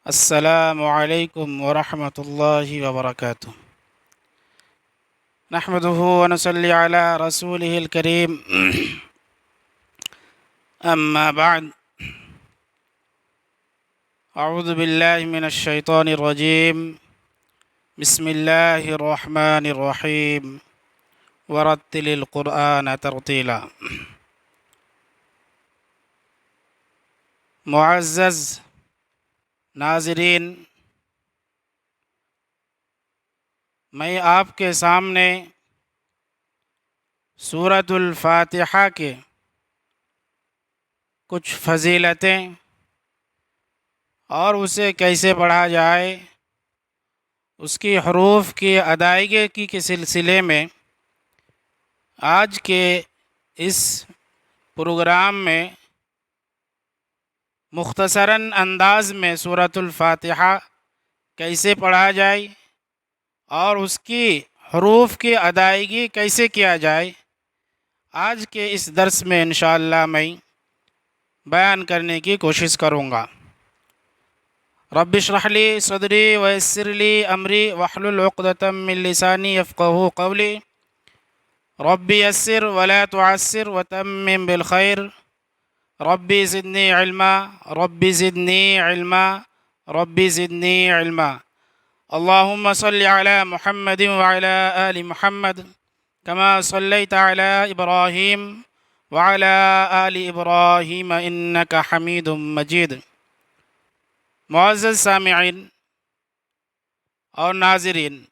السلام علیکم ورحمۃ اللہ وبرکاتہ۔ نحمده ونصلی علی رسولہ الکریم، اما بعد، اعوذ باللہ من الشیطان الرجیم، بسم اللہ الرحمن الرحیم، ورتل القرآن ترتیلا۔ معزز ناظرین، میں آپ کے سامنے سورۃ الفاتحہ کے کچھ فضیلتیں اور اسے کیسے پڑھا جائے، اس کی حروف کی ادائیگی کے سلسلے میں آج کے اس پروگرام میں مختصراً انداز میں سورۃ الفاتحہ کیسے پڑھا جائے اور اس کی حروف کی ادائیگی کیسے کیا جائے، آج کے اس درس میں انشاءاللہ میں بیان کرنے کی کوشش کروں گا۔ رب اشرح لی صدری ویسر لی امری واحلل عقدۃ من لسانی یفقہوا قولی، ربی یسر ولا تعسر وتمم بالخیر، ربی زدنی علما، ربی زدنی علما، ربی زدنی علما۔ اللہم صلی علی محمد وعلی آل محمد کما صلیت علی ابراہیم وعلی آل ابراہیم انک حمید مجید۔ معزز سامعین اور ناظرین،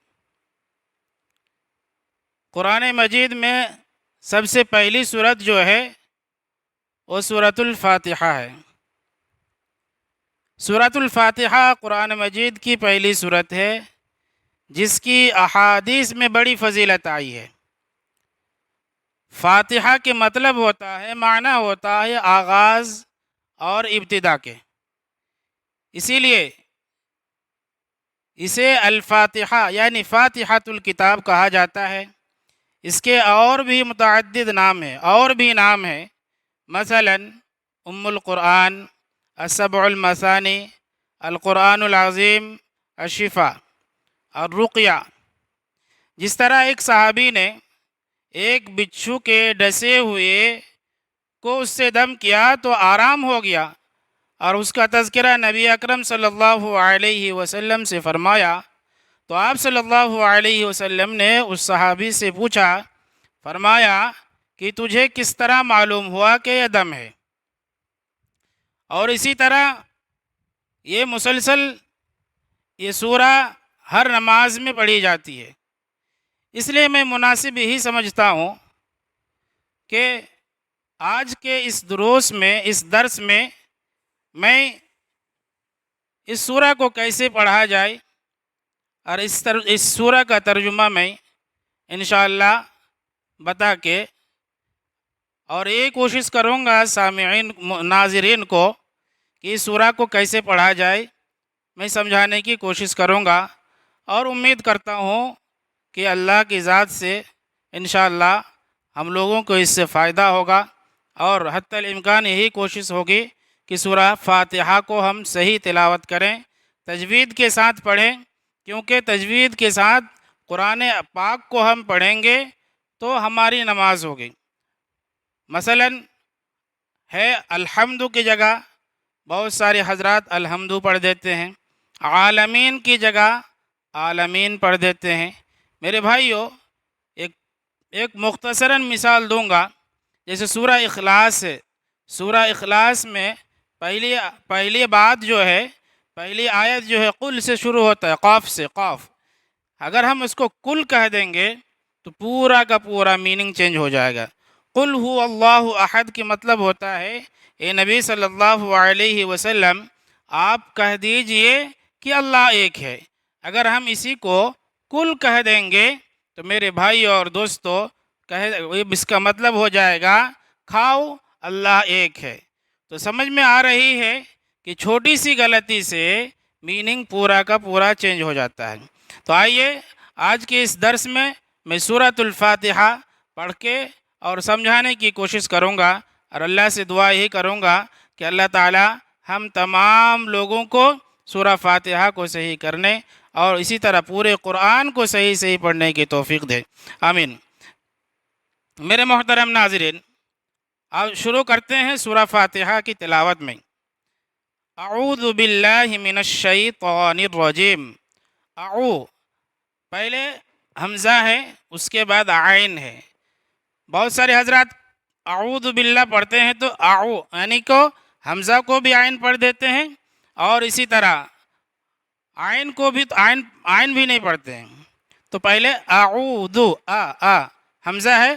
قرآن مجید میں سب سے پہلی سورت جو ہے وہ سورۃ الفاتحہ ہے۔ سورۃ الفاتحہ قرآن مجید کی پہلی سورت ہے جس کی احادیث میں بڑی فضیلت آئی ہے۔ فاتحہ کے مطلب ہوتا ہے، معنی ہوتا ہے آغاز اور ابتدا کے، اسی لیے اسے الفاتحہ یعنی فاتحۃ الکتاب کہا جاتا ہے۔ اس کے اور بھی متعدد نام ہیں، اور بھی نام ہیں، مثلا ام القرآن، السبع المثانی، القرآن العظیم، الشفا، الرقیہ۔ جس طرح ایک صحابی نے ایک بچھو کے ڈسے ہوئے کو اس سے دم کیا تو آرام ہو گیا، اور اس کا تذکرہ نبی اکرم صلی اللہ علیہ وسلم سے فرمایا، تو آپ صلی اللہ علیہ وسلم نے اس صحابی سے پوچھا، فرمایا کہ تجھے کس طرح معلوم ہوا کہ یہ دم ہے؟ اور اسی طرح یہ مسلسل یہ سورہ ہر نماز میں پڑھی جاتی ہے۔ اس لیے میں مناسب ہی سمجھتا ہوں کہ آج کے اس دروس میں، اس درس میں میں اس سورہ کو کیسے پڑھا جائے اور اس سورہ کا ترجمہ میں انشاءاللہ بتا کے، اور یہ کوشش کروں گا سامعین ناظرین کو کہ اس سورہ کو کیسے پڑھا جائے میں سمجھانے کی کوشش کروں گا، اور امید کرتا ہوں کہ اللہ کی ذات سے انشاءاللہ ہم لوگوں کو اس سے فائدہ ہوگا، اور حتی الامکان یہی کوشش ہوگی کہ سورہ فاتحہ کو ہم صحیح تلاوت کریں، تجوید کے ساتھ پڑھیں، کیونکہ تجوید کے ساتھ قرآن پاک کو ہم پڑھیں گے تو ہماری نماز ہوگی۔ مثلا ہے الحمد کی جگہ بہت سارے حضرات الحمد پڑھ دیتے ہیں، عالمین کی جگہ عالمین پڑھ دیتے ہیں۔ میرے بھائیو، ایک مختصراً مثال دوں گا، جیسے سورہ اخلاص ہے۔ سورہ اخلاص میں پہلی بات جو ہے، پہلی آیت جو ہے قل سے شروع ہوتا ہے، قاف سے، قاف۔ اگر ہم اس کو کل کہہ دیں گے تو پورا کا پورا میننگ چینج ہو جائے گا۔ قل هو اللہ احد کی مطلب ہوتا ہے، اے نبی صلی اللہ علیہ وسلم آپ کہہ دیجئے کہ اللہ ایک ہے۔ اگر ہم اسی کو کل کہہ دیں گے تو میرے بھائی اور دوستو، اس کا مطلب ہو جائے گا کھاؤ اللہ ایک ہے۔ تو سمجھ میں آ رہی ہے کہ چھوٹی سی غلطی سے میننگ پورا کا پورا چینج ہو جاتا ہے۔ تو آئیے آج کے اس درس میں سورۃ الفاتحہ پڑھ کے اور سمجھانے کی کوشش کروں گا، اور اللہ سے دعا یہی کروں گا کہ اللہ تعالی ہم تمام لوگوں کو سورہ فاتحہ کو صحیح کرنے اور اسی طرح پورے قرآن کو صحیح صحیح پڑھنے کی توفیق دے، آمین۔ میرے محترم ناظرین، اب شروع کرتے ہیں سورہ فاتحہ کی تلاوت میں۔ اعوذ باللہ من الشیطان الرجیم۔ پہلے حمزہ ہے، اس کے بعد عین ہے۔ بہت سارے حضرات اعوذ باللہ پڑھتے ہیں تو یعنی کو حمزہ کو بھی عین پڑھ دیتے ہیں، اور اسی طرح عین کو بھی عین بھی نہیں پڑھتے ہیں۔ تو پہلے اعوذ حمزہ ہے،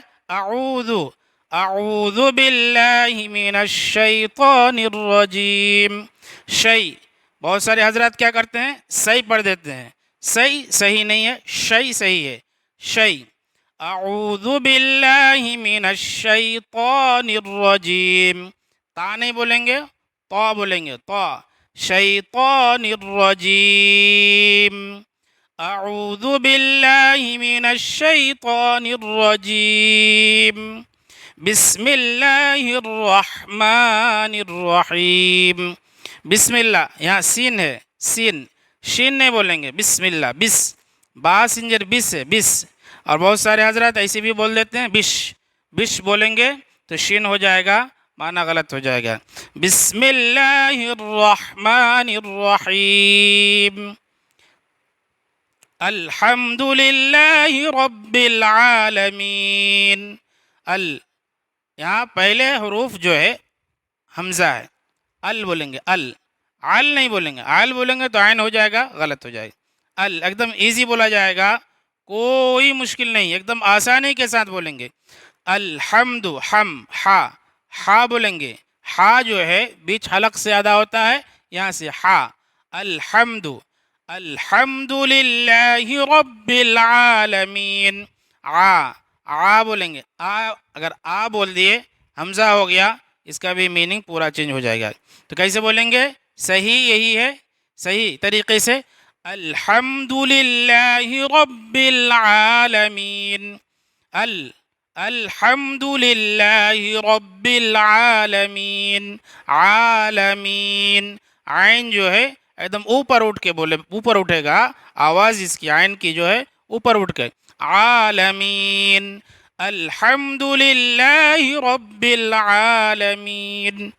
اعوذ باللہ من الشیطان الرجیم۔ بہت سارے حضرات کیا کرتے ہیں، صحیح پڑھ دیتے ہیں۔ صحیح نہیں ہے، صحیح ہے۔ اعوذ باللہ من الشیطان الرجیم، تا نہیں بولیں گے، طا بولیں گے، طا، شیطان الرجیم۔ اعوذ باللہ من الشیطان الرجیم، بسم اللہ الرحمن الرحیم۔ بسم اللہ، یہاں سین ہے، شین نہیں بولیں گے، بسم اللہ، با سنجر بس ہے، بس۔ اور بہت سارے حضرات ایسے بھی بول دیتے ہیں، بش بولیں گے تو شین ہو جائے گا، معنی غلط ہو جائے گا۔ بسم اللہ الرحمن الرحیم، الحمد للہ رب العالمین۔ یہاں پہلے حروف جو ہے حمزہ ہے، بولیں گے، نہیں بولیں گے، بولیں گے تو عین ہو جائے گا، غلط ہو جائے گا۔ ایک دم ایزی بولا جائے گا، کوئی مشکل نہیں، ایک دم آسانی کے ساتھ بولیں گے۔ الحمد، ہا بولیں گے، ہا جو ہے بیچ حلق سے ادا ہوتا ہے، یہاں سے ہا، الحمد للہ رب العالمین۔ بولیں گے، اگر بول دیے حمزہ ہو گیا، اس کا بھی میننگ پورا چینج ہو جائے گا۔ تو کیسے بولیں گے؟ صحیح یہی ہے، صحیح طریقے سے، الحمد للہ رب العالمین، الحمد للہ رب العالمین، عالمین، عین جو ہے ایک دم اوپر اٹھے گا، آواز اس کی عین کی جو ہے اوپر اٹھ کے، عالمین، الحمد للہ رب العالمین۔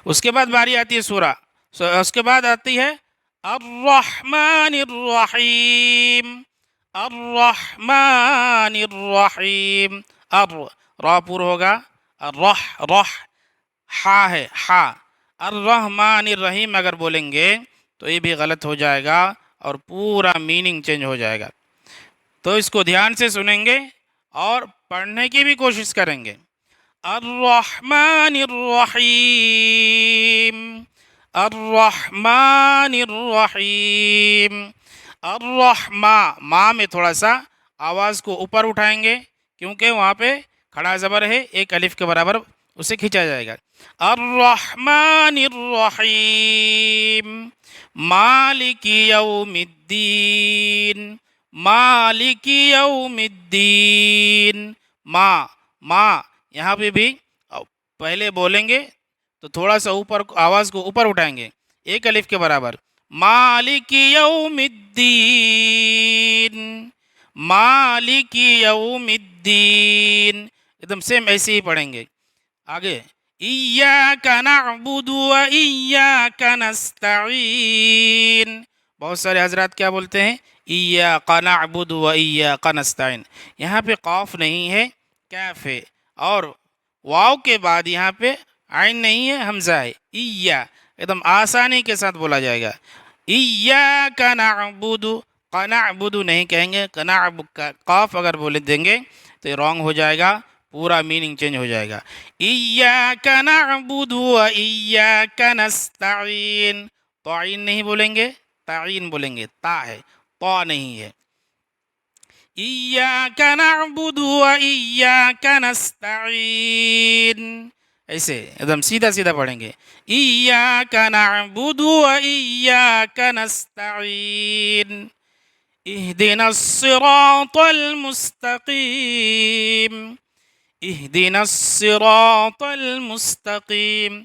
اس کے بعد باری آتی ہے سورہ، اس کے بعد آتی ہے الرحمن الرحیم، الرحمن الرحیم، را پور ہوگا، رح، ہا ہے، ہا، الرحمن الرحیم اگر بولیں گے تو یہ بھی غلط ہو جائے گا اور پورا میننگ چینج ہو جائے گا۔ تو اس کو دھیان سے سنیں گے اور پڑھنے کی بھی کوشش کریں گے۔ الرحمن الرحیم، الرحمن الرحیم، ماں میں تھوڑا سا آواز کو اوپر اٹھائیں گے، کیونکہ وہاں پہ کھڑا زبر ہے، ایک الف کے برابر اسے کھینچا جائے گا۔ الرحمن الرحیم، مالک یوم الدین، مالک یوم الدین، ماں یہاں پہ بھی پہلے بولیں گے تو تھوڑا سا اوپر آواز کو اوپر اٹھائیں گے، ایک الف کے برابر، مالک یوم الدین، مالک یوم الدین، ایک دم سیم ایسے ہی پڑھیں گے۔ آگے، ایاک نعبد و ایاک نستعین، بہت سارے حضرات کیا بولتے ہیں، ایاک نعبد و ایاک نستعین، یہاں پہ قاف نہیں ہے، کیف ہے، اور واو کے بعد یہاں پہ عین نہیں ہے، حمزہ ہے، ایک دم آسانی کے ساتھ بولا جائے گا۔ ایاک نعبد، نعبد نہیں کہیں گے، قاف اگر بولے دیں گے تو یہ رانگ ہو جائے گا، پورا میننگ چینج ہو جائے گا۔ ایاک نعبد و ایاک نستعین، تعین نہیں بولیں گے، تعین بولیں گے، تا ہے، تا نہیں ہے۔ ایاک نعبد و ایاک نستعین، ایسے ایک دم سیدھا پڑھیں گے، ایاک نعبد و ایاک نستعین، اہدنا الصراط المستقیم، اہدنا الصراط المستقیم۔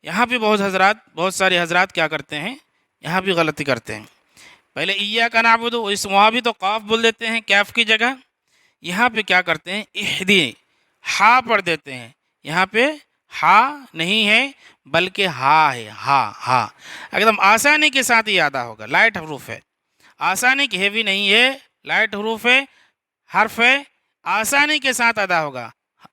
یہاں پہ بہت سارے حضرات کیا کرتے ہیں، یہاں بھی غلطی کرتے ہیں. پہلے ایاک نعبد، اس وہاں بھی تو قاف بول دیتے ہیں کیف کی جگہ. یہاں پہ کیا کرتے ہیں، اہدی ہا پڑھ دیتے ہیں. یہاں پہ ہا نہیں ہے بلکہ ہا ہے، ہا ہا. ایک دم آسانی کے ساتھ یہ ادا ہوگا، لائٹ حروف ہے، آسانی کی ہیوی نہیں ہے، لائٹ حروف ہے، حرف ہے، آسانی کے ساتھ ادا ہوگا.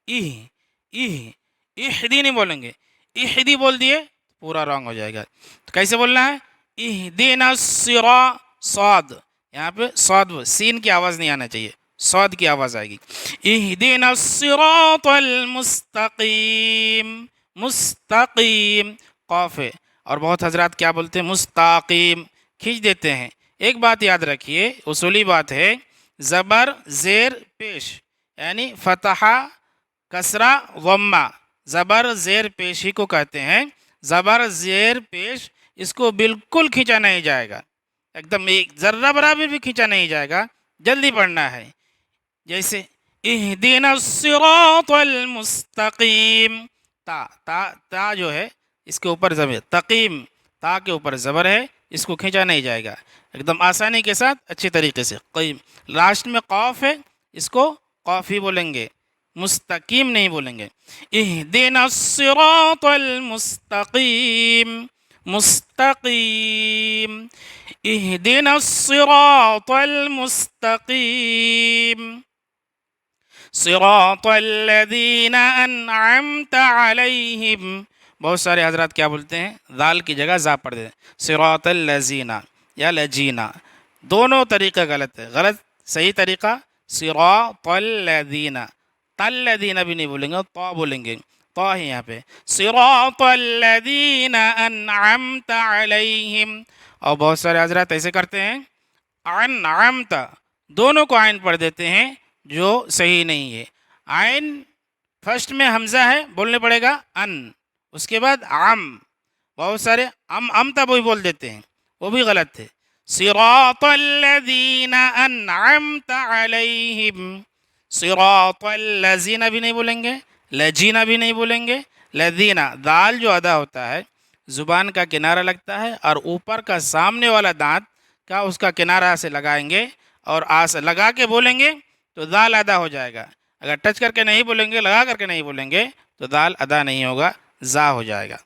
ایہ ایہ اہدی نہیں بولیں گے، اہدی بول دیے پورا رانگ ہو جائے گا. تو کیسے بولنا ہے، اہدنا الصراط، صاد یہاں پہ صاد سین کی آواز نہیں آنا چاہیے، صاد کی آواز آئے گی. اہدنا الصراط المستقیم، مستقیم قاف ہے. اور بہت حضرات کیا بولتے ہیں، مستقیم کھینچ دیتے ہیں. ایک بات یاد رکھیے، اصولی بات ہے، زبر زیر پیش یعنی فتحہ کسرہ ضمہ، زبر زیر پیش ہی کو کہتے ہیں. زبر زیر پیش اس کو بالکل کھینچا نہیں جائے گا، ایک دم ایک ذرہ برابر بھی کھینچا نہیں جائے گا. جلدی پڑھنا ہے. جیسے اہدنا الصراط المستقیم، تا تا تا جو ہے اس کے اوپر زبر، تقیم تا کے اوپر زبر ہے، اس کو کھینچا نہیں جائے گا، ایک دم آسانی کے ساتھ اچھی طریقے سے. قیم لاسٹ میں قاف ہے، اس کو قاف ہی بولیں گے، مستقیم نہیں بولیں گے. اہدنا الصراط المستقیم، مستقیم، اہدنا الصراط المستقیم، صراط الذین انعمت علیہم. بہت سارے حضرات کیا بولتے ہیں، ذال کی جگہ زا پڑھ دیتے ہیں، صراط الذین یا لجینا. دونوں طریقہ غلط ہے، غلط صحیح طریقہ صراط الذین، الذین بھی نہیں بولیں گے، طا بولیں گے، طا ہے یہاں پہ. صراط الذین انعمت علیہم. اور بہت سارے حضرات ایسے کرتے ہیں، انعمت دونوں کو عین پڑھ دیتے ہیں، جو صحیح نہیں ہے. عین فرسٹ میں حمزہ ہے، بولنے پڑے گا ان، اس کے بعد عم. بہت سارے امتا بھی بول دیتے ہیں، وہ بھی غلط ہے. صراط الذین انعمت علیہم، صراط الذین بھی نہیں بولیں گے، لجینا بھی نہیں بولیں گے. لذینا دال جو ادا ہوتا ہے زبان کا کنارہ لگتا ہے، اور اوپر کا سامنے والا دانت کا اس کا کنارہ سے لگائیں گے اور لگا کے بولیں گے تو دال ادا ہو جائے گا. اگر ٹچ کر کے نہیں بولیں گے، لگا کر کے نہیں بولیں گے تو دال ادا نہیں ہوگا، زا ہو جائے گا.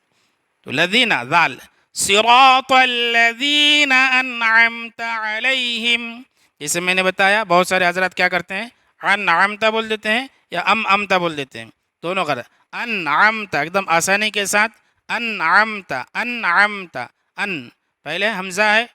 تو لذینا دال. صراط الذین انعمت علیہم، جیسے میں نے بتایا بہت سارے حضرات کیا کرتے ہیں، انعمت بول دیتے ہیں یا امتا بول دیتے ہیں، دونوں غلط. انعمت ایک دم آسانی کے ساتھ، انعمت انعمت. ان پہلے حمزہ ہے،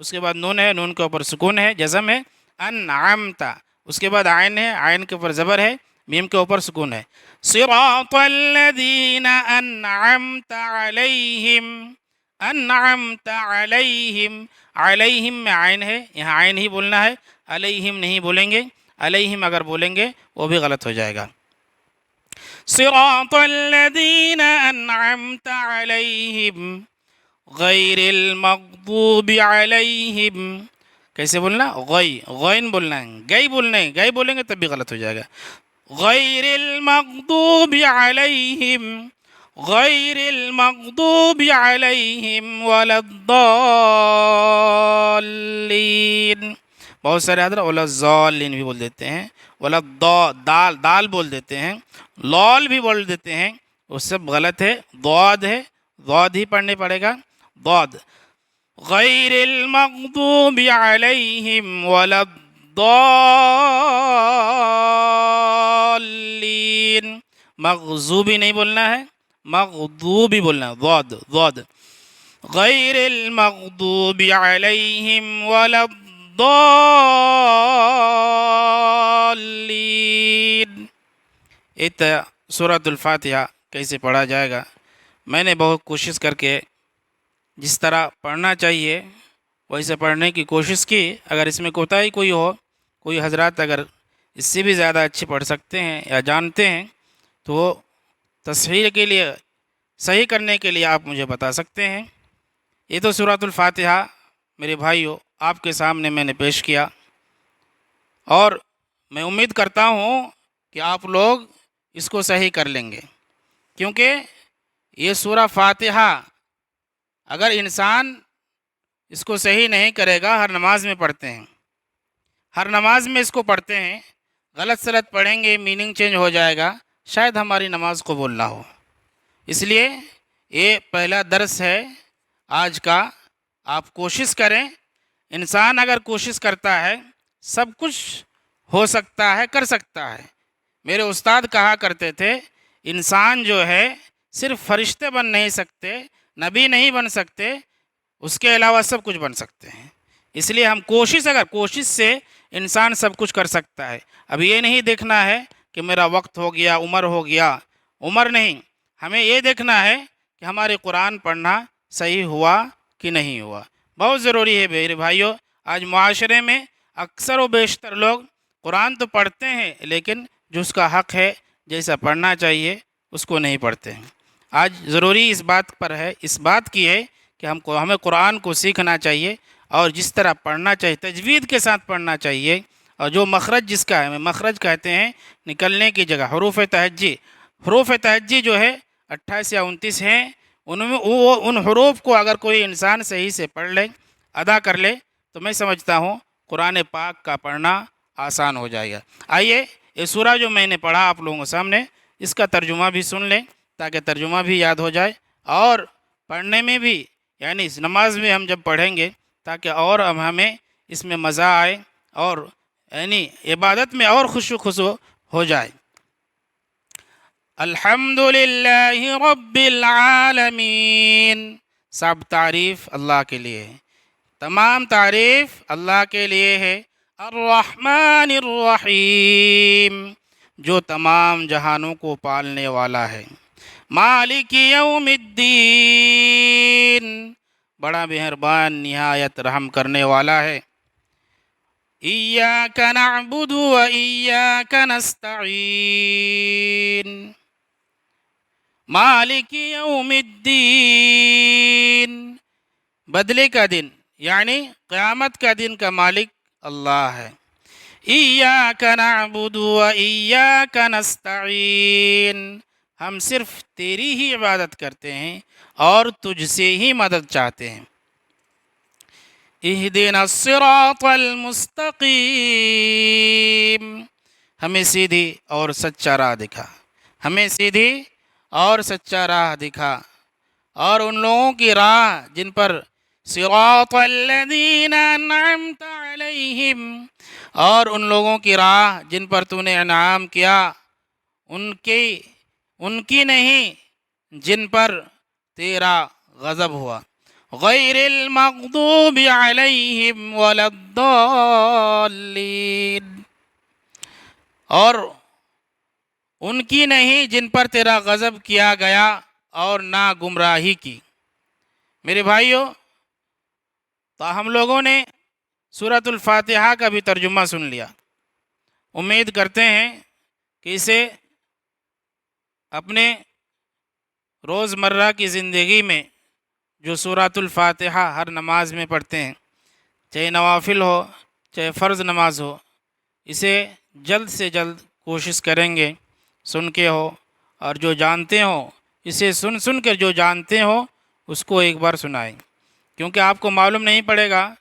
اس کے بعد نون ہے، نون کے اوپر سکون ہے، جزم ہے. انعمت اس کے بعد عین ہے، عین کے اوپر زبر ہے، میم کے اوپر سکون ہے. صراط الذین انعمت علیہم، انعمت علیہم. علیہم میں عین ہے، یہاں عین ہی بولنا ہے، علیہم نہیں بولیں گے. علیہم اگر بولیں گے وہ بھی غلط ہو جائے گا. صراط الذین انعمت علیہم غیر المغضوب علیہم. کیسے بولنا، غین بولنا ہے، گئی بولنا ہے، گئی بولیں گے تب بھی غلط ہو جائے گا. غیر المغضوب علیہم، غیر المغضوب علیہم ولا الضالین. بہت سارے حضرات ولا الضالین بھی بول دیتے ہیں، ولا دال دال بول دیتے ہیں، لال بھی بول دیتے ہیں، وہ سب غلط ہے. ضاد ہے، ضاد ہی پڑھنے پڑے گا، ضاد. غیر المغضوب علیہم ولا الضالین. مغضوبی نہیں بولنا ہے، مغضوبی بولنا ہے، ضاد ضاد. غیر المغضوب علیہم ولا الضالین. سورۃ الفاتحہ کیسے پڑھا جائے گا، میں نے بہت کوشش کر کے جس طرح پڑھنا چاہیے ویسے پڑھنے کی کوشش کی. اگر اس میں کوتاہی کوئی ہو، کوئی حضرات اگر اس سے بھی زیادہ اچھی پڑھ سکتے ہیں یا جانتے ہیں تو وہ تصحیح کے لیے، صحیح کرنے کے لیے آپ مجھے بتا سکتے ہیں. یہ تو سورۃ الفاتحہ میرے بھائیو آپ کے سامنے میں نے پیش کیا، اور میں امید کرتا ہوں کہ آپ لوگ اس کو صحیح کر لیں گے، کیونکہ یہ سورہ فاتحہ اگر انسان اس کو صحیح نہیں کرے گا، ہر نماز میں پڑھتے ہیں، ہر نماز میں اس کو پڑھتے ہیں، غلط سلط پڑھیں گے میننگ چینج ہو جائے گا، شاید ہماری نماز قبول نہ ہو۔ اس لیے یہ پہلا درس ہے آج کا، آپ کوشش کریں۔ انسان اگر کوشش کرتا ہے سب کچھ ہو سکتا ہے، کر سکتا ہے۔ میرے استاد کہا کرتے تھے انسان جو ہے صرف فرشتے بن نہیں سکتے، نبی نہیں بن سکتے، اس کے علاوہ سب کچھ بن سکتے ہیں۔ اس لیے ہم کوشش سے انسان سب کچھ کر سکتا ہے۔ اب یہ نہیں دیکھنا ہے کہ میرا وقت ہو گیا، عمر ہو گیا، عمر نہیں، ہمیں یہ دیکھنا ہے کہ ہمارے قرآن پڑھنا صحیح ہوا کہ نہیں ہوا۔ بہت ضروری ہے میرے بھائیوں، آج معاشرے میں اکثر و بیشتر لوگ قرآن تو پڑھتے ہیں لیکن جو اس کا حق ہے جیسا پڑھنا چاہیے اس کو نہیں پڑھتے ہیں۔ آج ضروری اس بات پر ہے، اس بات کی ہے کہ ہمیں قرآن کو سیکھنا چاہیے اور جس طرح پڑھنا چاہیے تجوید کے ساتھ پڑھنا چاہیے، اور جو مخرج جس کا ہے، مخرج کہتے ہیں نکلنے کی جگہ، حروف تہجی جو ہے 28 یا 29 ہیں، ان میں ان حروف کو اگر کوئی انسان صحیح سے پڑھ لے، ادا کر لے، تو میں سمجھتا ہوں قرآن پاک کا پڑھنا آسان ہو جائے گا۔ آئیے یہ سورہ جو میں نے پڑھا آپ لوگوں کے سامنے، اس کا ترجمہ بھی سن لیں تاکہ ترجمہ بھی یاد ہو جائے، اور پڑھنے میں بھی، یعنی اس نماز میں ہم جب پڑھیں گے تاکہ اور ہمیں اس میں مزہ آئے اور یعنی عبادت میں اور خشوع ہو جائے۔ الحمد للہ رب العالمین، سب تعریف اللہ کے لیے ہے، تمام تعریف اللہ کے لیے ہے۔ الرحمن الرحیم، جو تمام جہانوں کو پالنے والا ہے۔ مالک یوم الدین، بڑا مہربان نہایت رحم کرنے والا ہے۔ ایاک نعبد و ایاک نستعین، مالک یوم الدین، بدلے کا دن یعنی قیامت کا دن کا مالک اللہ ہے۔ ایاک نعبد و ایاک نستعین، ہم صرف تیری ہی عبادت کرتے ہیں اور تجھ سے ہی مدد چاہتے ہیں۔ اہدنا الصراط المستقیم، ہمیں سیدھی اور سچا راہ دکھا، ہمیں سیدھی اور سچا راہ دکھا، اور ان لوگوں کی راہ جن پر صراط الذین انعمت علیہم، اور ان لوگوں کی راہ جن پر تو نے انعام کیا، ان کی نہیں جن پر تیرا غضب ہوا۔ غیر المغضوب علیہم ولا الضالین، اور ان کی نہیں جن پر تیرا غضب کیا گیا اور نہ گمراہی کی۔ میرے بھائیوں، تو ہم لوگوں نے سورۃ الفاتحہ کا بھی ترجمہ سن لیا، امید کرتے ہیں کہ اسے اپنے روزمرہ کی زندگی میں جو سورۃ الفاتحہ ہر نماز میں پڑھتے ہیں، چاہے نوافل ہو چاہے فرض نماز ہو، اسے جلد سے جلد کوشش کریں گے سن کے ہو، اور جو جانتے ہوں اسے سن کر جو جانتے ہوں اس کو ایک بار سنائیں، کیونکہ آپ کو معلوم نہیں پڑے گا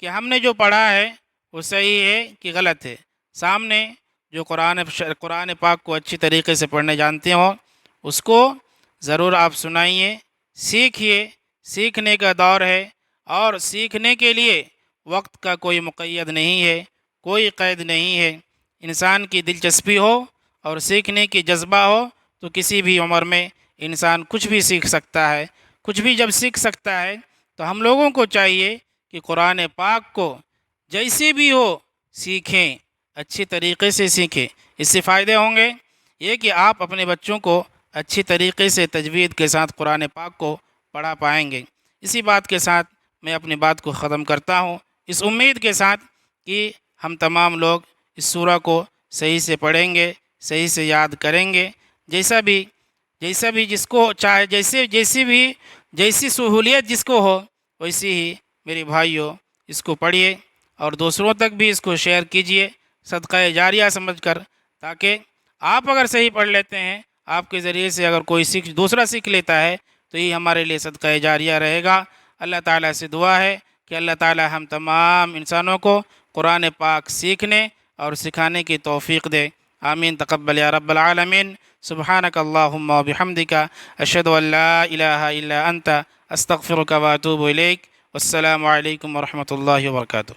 کہ ہم نے جو پڑھا ہے وہ صحیح ہے کہ غلط ہے۔ سامنے جو قرآن پاک کو اچھی طریقے سے پڑھنے جانتے ہوں اس کو ضرور آپ سنائیے، سیکھیے، سیکھنے کا دور ہے، اور سیکھنے کے لیے وقت کا کوئی مقید نہیں ہے، کوئی قید نہیں ہے۔ انسان کی دلچسپی ہو اور سیکھنے کی جذبہ ہو تو کسی بھی عمر میں انسان کچھ بھی سیکھ سکتا ہے۔ کچھ بھی جب سیکھ سکتا ہے تو ہم لوگوں کو چاہیے کہ قرآن پاک کو جیسے بھی ہو سیکھیں، اچھی طریقے سے سیکھیں۔ اس سے فائدے ہوں گے یہ کہ آپ اپنے بچوں کو اچھی طریقے سے تجوید کے ساتھ قرآن پاک کو پڑھا پائیں گے۔ اسی بات کے ساتھ میں اپنی بات کو ختم کرتا ہوں، اس امید کے ساتھ کہ ہم تمام لوگ اس سورہ کو صحیح سے پڑھیں گے، صحیح سے یاد کریں گے، جیسا بھی جس کو چاہے، جیسی سہولیت جس کو ہو ویسی ہی میرے بھائیوں اس کو پڑھیے اور دوسروں تک بھی اس کو شیئر کیجئے صدقہ جاریہ سمجھ کر، تاکہ آپ اگر صحیح پڑھ لیتے ہیں، آپ کے ذریعے سے اگر کوئی دوسرا سیکھ لیتا ہے تو یہ ہمارے لیے صدقہ جاریہ رہے گا۔ اللہ تعالیٰ سے دعا ہے کہ اللہ تعالی ہم تمام انسانوں کو قرآن پاک سیکھنے اور سکھانے کی توفیق دے. آمین تقبل یا رب العالمین. سبحانک اللہم و بحمدک اشہد ان لا الہ الا انت استغفرک و اتوب الیک. والسلام علیکم ورحمۃ اللہ وبرکاتہ.